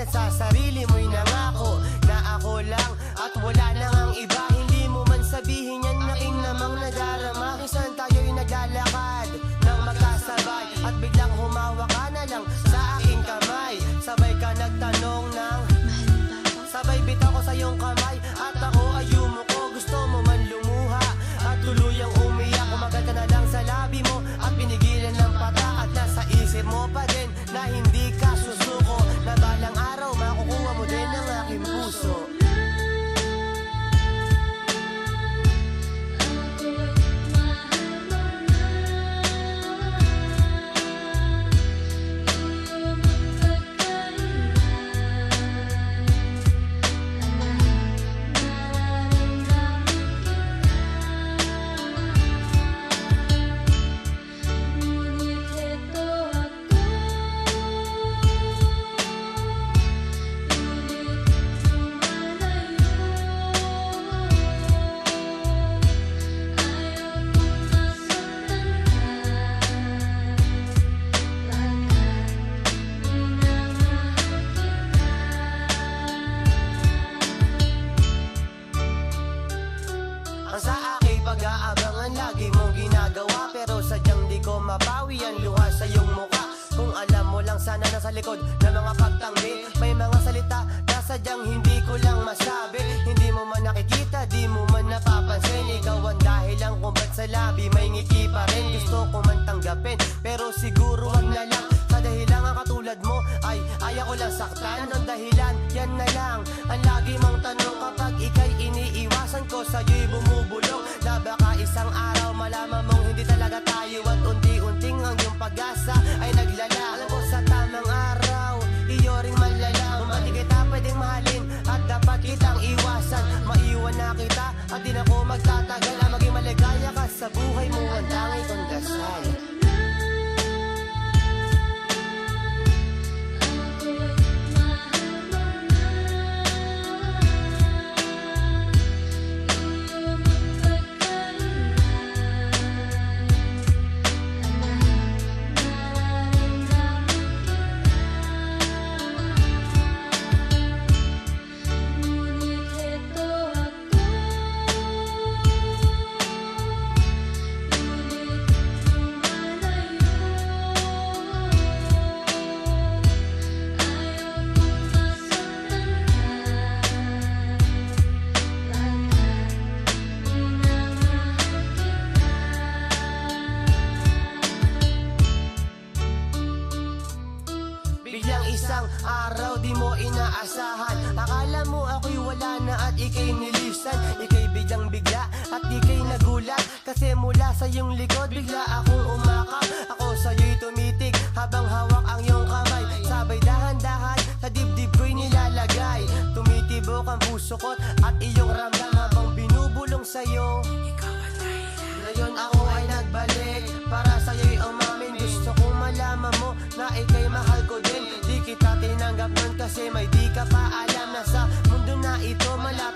At sa sarili mo'y nangako na ako lang at wala nang ang iba. Hindi mo man sabihin yan, aking namang nadarama. Minsan tayo'y naglalakad nang magkasabay at biglang humawa ka na lang sa aking kamay. Sabay ka nagtanong ng sabay bitaw ko sa iyong kamay at ako ay yumuko. Gusto mo man lumuha at tuluyang umiyak. Kumagal ka na lang sa labi mo at pinigilan ng patak. At nasa isip mo pa din na hindi ka susuko, na balang araw makukuha mo din ang aking puso. Sa aking pag-aabangan lagi mong ginagawa, pero sadyang di ko mabawi ang luha sa iyong mukha. Kung alam mo lang sana nasa likod ng mga pagtanggi, may mga salita na sadyang hindi ko lang masabi. Hindi mo man nakikita, di mo man napapansin. Ikaw ang dahilan kung ba't sa labi may ngiti pa rin. Gusto ko man tanggapin, pero siguro wag na lang. Sa dahilan ang katulad mo ay ayaw ko lang saktan. Anong dahilan? Yan na lang ang lagi mong tanong kapag ika'y iniiwasan ko. Sa'yo'y bumubulong na baka isang araw malaman mong hindi talaga tayo. At unti-unting ang iyong pag-asa ay naglala. Alam ko sa tamang araw iyo ring malala. Kung ba't di kita pwedeng mahalin at dapat kitang iwasan. Maiwan na kita at di na ko magtatagal. Ang maging maligaya ka sa buhay mo ang tangi kong dasal. Biglang isang araw di mo inaasahan, akala mo ako'y wala na at ika'y nilisan. Ika'y biglang bigla at ika'y nagulat, kasi mula sa iyong likod bigla akong umakap. Ako sa'yo'y tumitig habang hawak ang iyong kamay. Sabay dahan-dahan sa dibdib ko'y nilalagay. Tumitibok ang puso ko't at iyong ramdam habang binubulong sa'yo. Ngayon ako ay nagbalik para sa'yo'y umamin. Gusto kong malaman mo na ika'y mahal ko din. Di kita tinanggap nun kasi may di ka pa alam na sa mundo na ito malapit